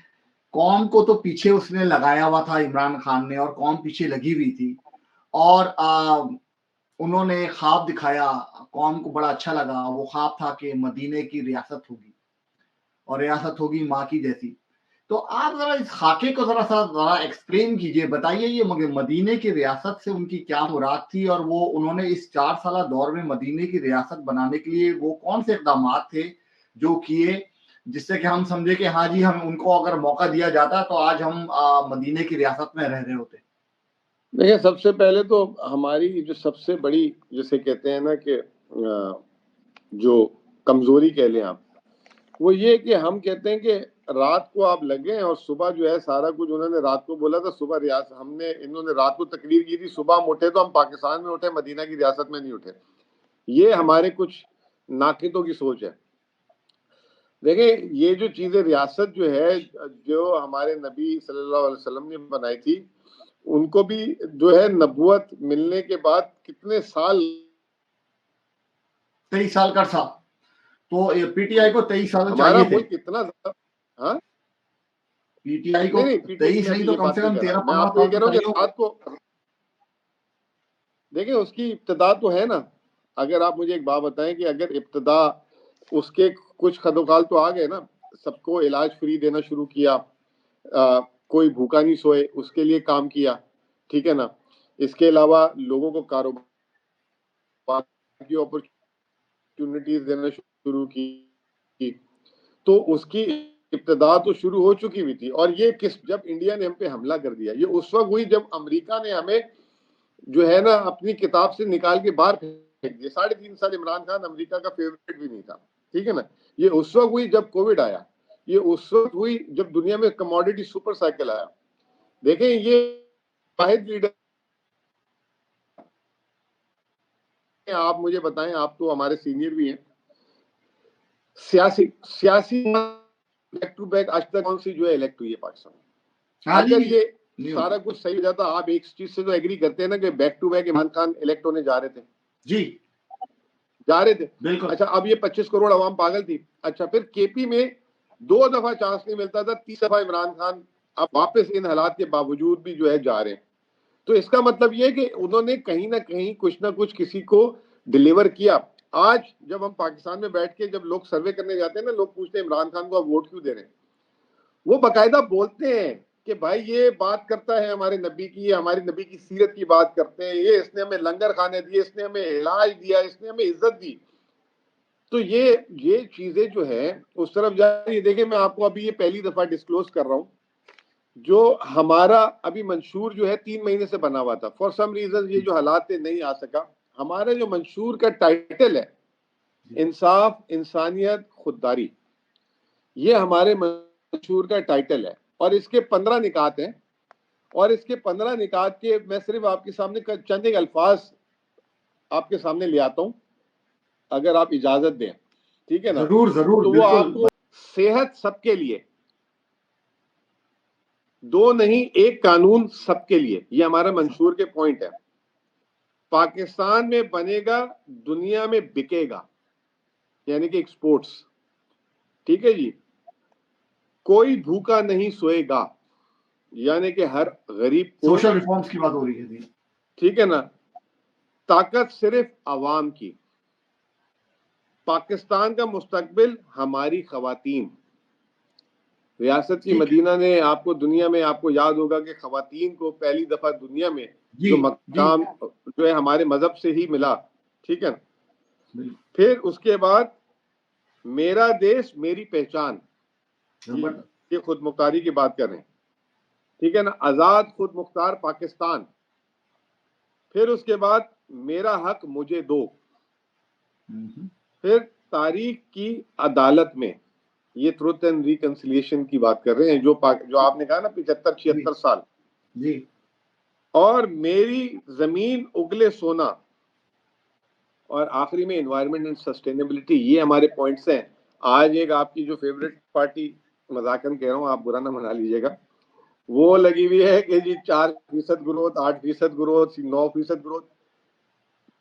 कौम को तो पीछे उसने लगाया हुआ था इमरान खान ने, और कौम पीछे लगी हुई थी, और उन्होंने ख्वाब दिखाया, कौम को बड़ा अच्छा लगा। वो ख्वाब था कि मदीने की रियासत होगी, और रियासत होगी माँ की जैसी। तो आप जरा इस खाके को जरा एक्सप्लेन कीजिए, बताइए ये मदीने की रियासत से उनकी क्या मुराद थी, और वो उन्होंने इस 4 साल दौर में मदीने की रियासत बनाने के लिए वो कौन से इक़दाम थे जो किए, जिससे कि हम समझे कि हाँ जी, हम उनको अगर मौका दिया जाता तो आज हम मदीने की रियासत में रह रहे होते। देखिए, सबसे पहले तो हमारी जो सबसे बड़ी, जिसे कहते हैं ना कि जो कमजोरी कह लें आप, वो ये कि हम कहते हैं कि रात को आप लगे और सुबह जो है सारा कुछ, उन्होंने रात को बोला था सुबह रियासत, इन्होंने रात को तकरीर की थी, सुबह हम उठे तो हम पाकिस्तान में उठे, मदीना की रियासत में नहीं उठे। ये हमारे कुछ नाकिदों की सोच है। देखिए, ये जो चीजें, रियासत जो है, जो हमारे नबी सल्लल्लाहु अलैहि वसल्लम ने बनाई थी, उनको भी जो है नबूवत मिलने के बाद कितने साल, 23 साल का था, तो ये पीटीआई को 23 साल हमारा चाहिए थे। मुल्क इतना ज्यादा, हाँ पीटीआई को नहीं पीटीआई 23 मैं नहीं अभी तो ये कम बात से नहीं कम कर रहा, मैं 13-15 आपको ये साल कह तो रहा हूँ कि चाहिए होगा। रात को देखिए उसकी इब्तिदा तो है ना। अगर आप मुझे एक बात बताएं कि अगर इब्तिदा उसके कुछ खदोखाल तो आ गए ना, सबको इलाज फ्री देना शुरू किया, कोई भूखा नहीं सोए उसके लिए काम किया, ठीक है ना, इसके अलावा लोगों को कारोबार की अपॉर्चुनिटीज देना शुरू की, तो उसकी इब्तिदा तो शुरू हो चुकी हुई थी। और ये किस, जब इंडिया ने हम पे हमला कर दिया, ये उस वक्त हुई जब अमेरिका ने हमें जो है ना अपनी किताब से निकाल के बाहर फेंक दिया। 3.5 साल इमरान खान अमेरिका का फेवरेट भी नहीं था, ठीक है ना। ये उस वक्त हुई जब कोविड आया, ये उस वक्त हुई जब दुनिया में कमोडिटी सुपर साइकिल आया। देखें ये वाहिद लीडर, आप मुझे बताएं, आप तो हमारे सीनियर भी हैं, सियासी बैक टू बैक आज तक कौन सी जो है इलेक्ट हुई है पाकिस्तान में? अगर ये सारा कुछ सही हो जाता, आप एक चीज से तो एग्री करते हैं ना कि back to back Imran Khan elect होने जा रहे थे जी, जा रहे थे। बिल्कुल। अच्छा अब ये 25 करोड़ आवाम पागल थी। अच्छा फिर केपी में 2 दफा चांस नहीं मिलता था, 3 दफा इमरान खान अब वापस इन हालात के बावजूद भी जो है जा रहे हैं। तो इसका मतलब ये है कि उन्होंने कहीं ना कहीं कुछ ना कुछ किसी को डिलीवर किया। आज जब हम पाकिस्तान में बैठ के जब लोग सर्वे करने जाते हैं ना, लोग पूछते हैं इमरान खान को आप वोट क्यों दे रहे हैं, वो बकायदा बोलते हैं कि भाई ये बात करता है हमारे नबी की, ये हमारी नबी की सीरत की बात करते हैं, ये इसने हमें लंगर खाने दिए, इसने हमें इलाज दिया, इसने हमें इज्जत दी। तो ये चीजें जो है उस तरफ जा रही है। देखिए मैं आपको अभी ये पहली दफा डिस्क्लोज कर रहा हूं, जो हमारा अभी मंशूर जो है 3 महीने से बना हुआ था, फॉर सम रीजन ये जो हालात थे नहीं आ सका। हमारे जो मंशूर का टाइटल है इंसाफ, इंसानियत, खुददारी, ये हमारे मंशूर का टाइटल है। और इसके 15 निकात हैं, और इसके 15 निकात के मैं सिर्फ आपके सामने चंद एक अल्फाज आपके सामने ले आता हूं, अगर आप इजाजत दें, ठीक है ना। जरूर जरूर, तो वो आपको, सेहत सबके लिए, 2 नहीं 1 कानून सबके लिए, ये हमारा मंशूर के पॉइंट है। पाकिस्तान में बनेगा, दुनिया में बिकेगा, यानी कि एक्सपोर्ट्स, ठीक है जी। कोई भूखा नहीं सोएगा, यानी कि हर गरीब को, सोशल रिफॉर्म्स की बात हो रही है जी, ठीक है ना। ताकत सिर्फ आवाम की, पाकिस्तान का मुस्तकबिल हमारी खवातीन। रियासत की मदीना ने आपको दुनिया में, आपको याद होगा कि खवातीन को पहली दफा दुनिया में जो मकाम जो है हमारे मजहब से ही मिला, ठीक है ना। फिर उसके बाद मेरा देश मेरी पहचान, ये खुद मुख्तारी की बात कर रहे हैं, ठीक है ना। आजाद खुद मुख्तार पाकिस्तान। फिर उसके बाद मेरा हक मुझे दो। फिर तारीख की अदालत में, ये ट्रुथ एंड रिकंसिलिएशन की बात कर रहे हैं, जो आपने कहा ना 75-76 साल जी। और मेरी जमीन उगले सोना, और आखिरी में एनवायरनमेंट एंड सस्टेनेबिलिटी। ये हमारे पॉइंट्स हैं। आज एक आपकी जो फेवरेट पार्टी, मजाकन कह रहा हूँ, आप बुरा ना मना लीजिएगा, वो लगी हुई है कि जी 4% ग्रोथ, 8% ग्रोथ, 9% ग्रोथ।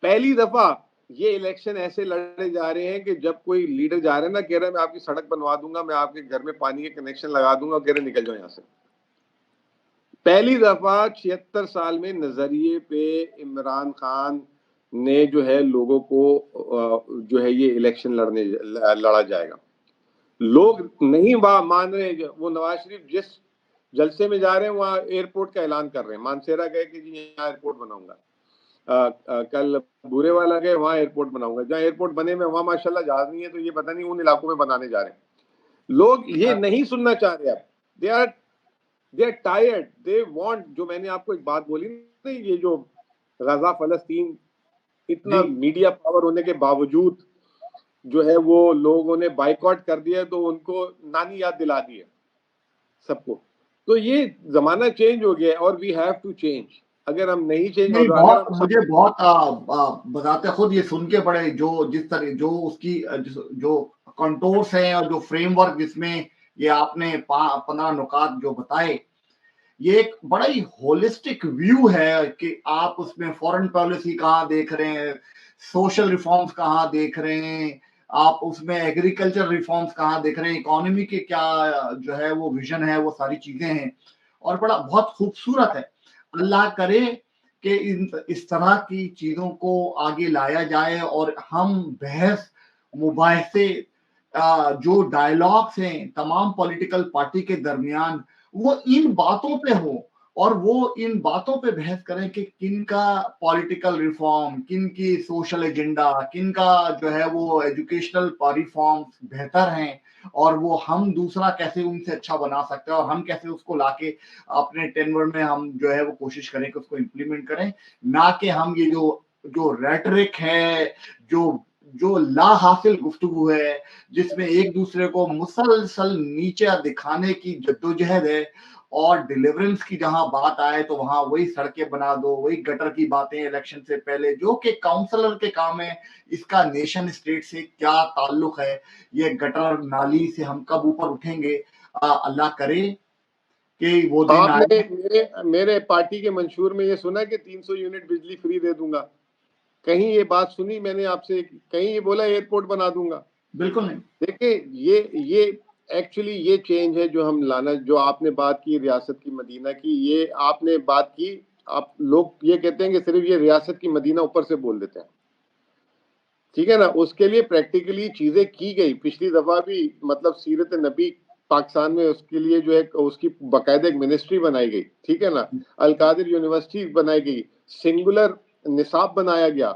पहली दफा ये इलेक्शन ऐसे लड़े जा रहे हैं कि जब कोई लीडर जा रहे हैं ना, कह रहे हैं मैं आपकी सड़क बनवा दूंगा, मैं आपके घर में पानी के कनेक्शन लगा दूंगा, कह रहे निकल जाओ यहां से। पहली दफा 76 साल में नजरिए पे इमरान खान ने जो है लोगों को जो है ये इलेक्शन लड़ा जाएगा। लोग नहीं मान रहे। वो नवाज शरीफ जिस जलसे में जा रहे हैं वहां एयरपोर्ट का ऐलान कर रहे हैं। मानसेरा गए कि जी यहाँ एयरपोर्ट बनाऊंगा, कल बुरे वाला गए वहां एयरपोर्ट बनाऊंगा। जहाँ एयरपोर्ट बने में वहां माशाल्लाह जहाज नहीं है, तो ये पता नहीं उन इलाकों में बनाने जा रहे हैं। लोग ये नहीं सुनना चाह रहे। अब they are tired, they want, जो मैंने आपको एक बात बोली ना, ये जो गजा फलस्तीन, इतना मीडिया पावर होने के बावजूद जो है वो लोगों ने बाइकआउट कर दिया, तो उनको नानी याद दिला दी है सबको। तो ये जमाना चेंज हो गया और वी हैव टू चेंज। अगर हम नहीं चेंज, नहीं, अगर बहुत हम मुझे बहुत बताते खुद ये सुन के बड़े, जो जिस तरह जो उसकी जो कंटोर्स हैं और जो फ्रेमवर्क जिसमें ये आपने 15 नुकात जो बताए, ये एक बड़ा ही होलिस्टिक व्यू है कि आप उसमें फॉरेन पॉलिसी कहाँ देख रहे हैं, सोशल रिफॉर्म्स कहाँ देख रहे हैं, आप उसमें एग्रीकल्चर रिफॉर्म्स कहाँ देख रहे हैं, इकोनॉमी के क्या जो है वो विजन है, वो सारी चीजें हैं और बड़ा बहुत खूबसूरत है। अल्लाह करे कि इस तरह की चीजों को आगे लाया जाए और हम बहस मुबाहिसे जो डायलॉग्स हैं तमाम पॉलिटिकल पार्टी के दरमियान वो इन बातों पे हो और वो इन बातों पे बहस करें कि किन का पॉलिटिकल रिफॉर्म, किन की सोशल एजेंडा, किन का जो है वो एजुकेशनल रिफॉर्म्स बेहतर हैं और वो हम दूसरा कैसे उनसे अच्छा बना सकते हैं और हम कैसे उसको लाके अपने टेन्योर में हम जो है वो कोशिश करें कि उसको इम्प्लीमेंट करें, ना कि हम ये जो रेटरिक है, जो जो ला हासिल गुफ्तगू है, जिसमें एक दूसरे को मुसलसल नीचे दिखाने की जद्दोजहद है और डिलीवरेंस की जहां बात आए तो वहां वही सड़कें बना दो, वही गटर की बातें इलेक्शन से पहले, जो कि काउंसलर के काम है। इसका नेशन स्टेट से क्या ताल्लुक है, ये गटर नाली से हम कब ऊपर उठेंगे? अल्लाह करे कि वो दिन आए। आपने मेरे पार्टी के मंशूर में ये सुना कि 300 यूनिट बिजली फ्री दे दूंगा? कहीं ये बात सुनी मैंने आपसे? कहीं ये बोला एयरपोर्ट बना दूंगा? बिल्कुल नहीं। देखिए ये एक्चुअली ये चेंज है जो हम लाना, जो आपने बात की रियासत की मदीना की, ये आपने बात की। आप लोग ये कहते हैं कि सिर्फ ये रियासत की मदीना ऊपर से बोल देते हैं, ठीक है ना। उसके लिए प्रैक्टिकली चीजें की गई। पिछली दफा भी मतलब सीरत नबी पाकिस्तान में, उसके लिए जो है उसकी बाकायदा एक मिनिस्ट्री बनाई गई, ठीक है ना। अलकादिर यूनिवर्सिटी बनाई गई, सिंगुलर निसाब बनाया गया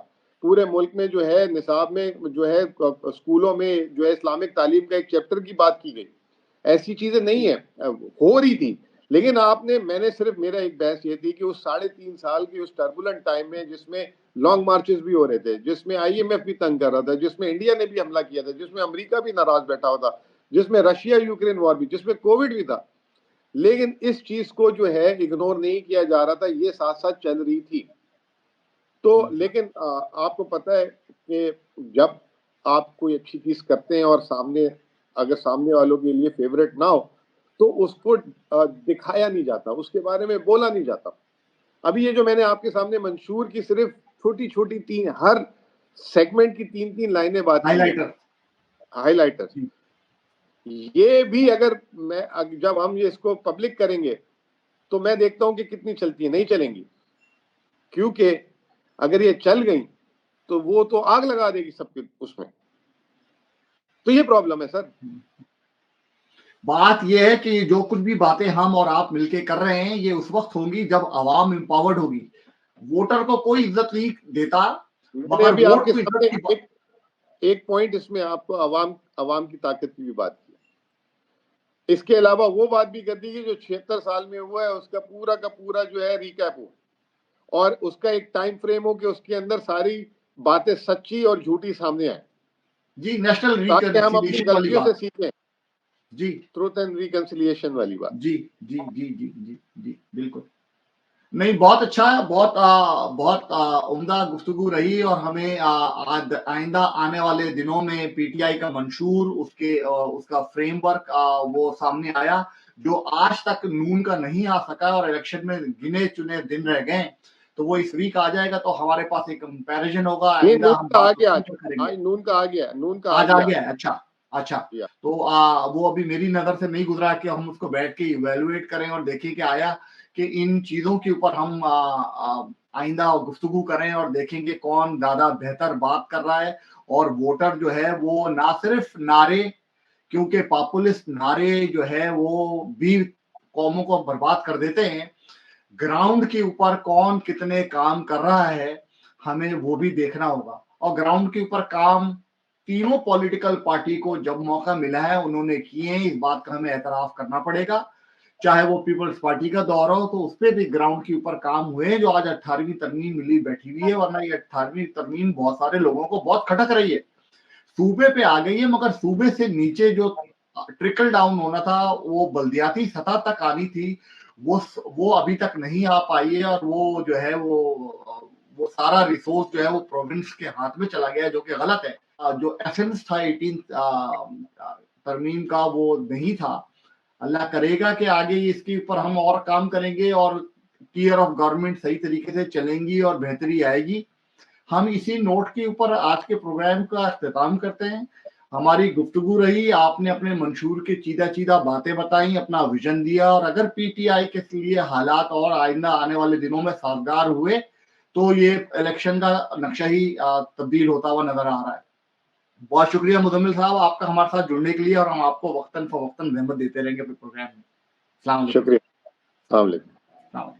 पूरे मुल्क में, जो है निसाब में जो है स्कूलों में जो है इस्लामिक तालीम का एक चैप्टर की बात की गई। ऐसी चीजें नहीं है, हो रही थी। लेकिन आपने, मैंने सिर्फ, मेरा एक बहस ये थी कि उस 3.5 साल की उस टर्बुलेंट टाइम में, जिसमें लॉन्ग मार्चेस भी हो रहे थे, जिसमें आईएमएफ भी तंग कर रहा था, जिसमें इंडिया ने भी हमला किया था, जिसमें अमेरिका भी नाराज बैठा हुआ था, जिसमें रशिया यूक्रेन वॉर भी, जिसमें कोविड भी था, लेकिन इस चीज को जो है इग्नोर नहीं किया जा रहा था, ये साथ साथ चल रही थी। तो लेकिन आपको पता है कि जब आप कोई अच्छी चीज करते हैं और सामने, अगर सामने वालों के लिए फेवरेट ना हो तो उसको दिखाया नहीं जाता, उसके बारे में बोला नहीं जाता। अभी ये जो मैंने आपके सामने मंशूर की सिर्फ छोटी छोटी 3, हर सेगमेंट की 3-3 लाइनें बात की है, हाइलाइटर, ये भी अगर जब हम ये इसको पब्लिक करेंगे तो मैं देखता हूं कि कितनी चलती है। नहीं चलेंगी, क्योंकि अगर ये चल गई तो वो तो आग लगा देगी सबके उसमें। तो ये प्रॉब्लम है सर। बात ये है कि जो कुछ भी बातें हम और आप मिलके कर रहे हैं ये उस वक्त होंगी जब आवाम एम्पावर्ड होगी। वोटर को कोई इज्जत नहीं देता, मैंने मगर अभी वोट आपके को इज्जत की सामने एक पॉइंट इसमें आपको अवाम की ताकत की भी बात की। इसके अलावा वो बात भी कर दी कि जो 76 साल में हुआ है उसका पूरा का पूरा जो है रिकैप हो, और उसका एक टाइम फ्रेम हो कि उसके अंदर सारी बातें सच्ची और झूठी सामने आए, जी, नेशनल ताकि हम अपनी रिकंसिलिएशन वाली गलतियों से बात। सीखें। जी ट्रूथ एंड रिकंसिलिएशन वाली बात। जी जी जी जी जी जी बिल्कुल। नहीं, बहुत अच्छा है, बहुत उम्दा गुफ्तगू रही और हमें आइंदा आने वाले दिनों में पीटीआई का मंशूर, उसका फ्रेमवर्क वो सामने आया जो आज तक नून का नहीं आ सका और इलेक्शन में गिने चुने दिन रह गए, तो वो इस वीक आ जाएगा तो हमारे पास एक कंपैरिजन होगा। ये आइंदा नून हम का आ बात गया, उसके ऊपर करेंगे। आज नून का आ गया, नून का आ आज आ गया। गया है। अच्छा अच्छा। तो वो अभी मेरी नजर से नहीं गुजरा कि हम उसको बैठ के इवेलुएट करें और देखें कि आया कि इन चीजों के ऊपर हम आइंदा गुफ्तगू करें और देखेंगे कौन ज्यादा बेहतर बात कर रहा है। और वोटर जो है वो ना सिर्फ नारे, क्योंकि पॉपुलिस्ट नारे जो है वो भी कौमों को बर्बाद कर देते हैं, ग्राउंड के ऊपर कौन कितने काम कर रहा है हमें वो भी देखना होगा। और ग्राउंड के ऊपर काम तीनों पॉलिटिकल पार्टी को जब मौका मिला है उन्होंने किए हैं, इस बात का हमें एतराफ करना पड़ेगा। चाहे वो पीपल्स पार्टी का दौर हो तो उस पर भी ग्राउंड के ऊपर काम हुए हैं, जो आज 18वीं तरमीम मिली बैठी हुई है, वरना ये 18वीं तरमीम बहुत सारे लोगों को बहुत खटक रही है। सूबे पे आ गई है मगर सूबे से नीचे जो ट्रिकल डाउन होना था, वो बल्दियाती सतह तक आनी थी, वो अभी तक नहीं आ पाई है। और वो जो है वो सारा रिसोर्स जो है वो प्रोविंस के हाथ में चला गया है, जो कि गलत है। जो एसेंस था 18 तरमीम का वो नहीं था। अल्लाह करेगा कि आगे इसके ऊपर हम और काम करेंगे और टियर ऑफ गवर्नमेंट सही तरीके से चलेंगी और बेहतरी आएगी। हम इसी नोट के ऊपर आज के प्रोग्राम का अख्तिताम करते हैं। हमारी गुफ्तगू रही, आपने अपने मंशूर की चीदा बातें बताई, अपना विजन दिया, और अगर पीटीआई के लिए हालात और आइंदा आने वाले दिनों में साजगार हुए तो ये इलेक्शन का नक्शा ही तब्दील होता हुआ नजर आ रहा है। बहुत शुक्रिया मुजम्मिल साहब आपका हमारे साथ जुड़ने के लिए, और हम आपको वक्तन फवक्तन ज़हमत देते रहेंगे अपने प्रोग्राम में। अस्सलाम वालेकुम। शुक्रिया। अस्सलाम वालेकुम। अस्सलाम वालेकुम।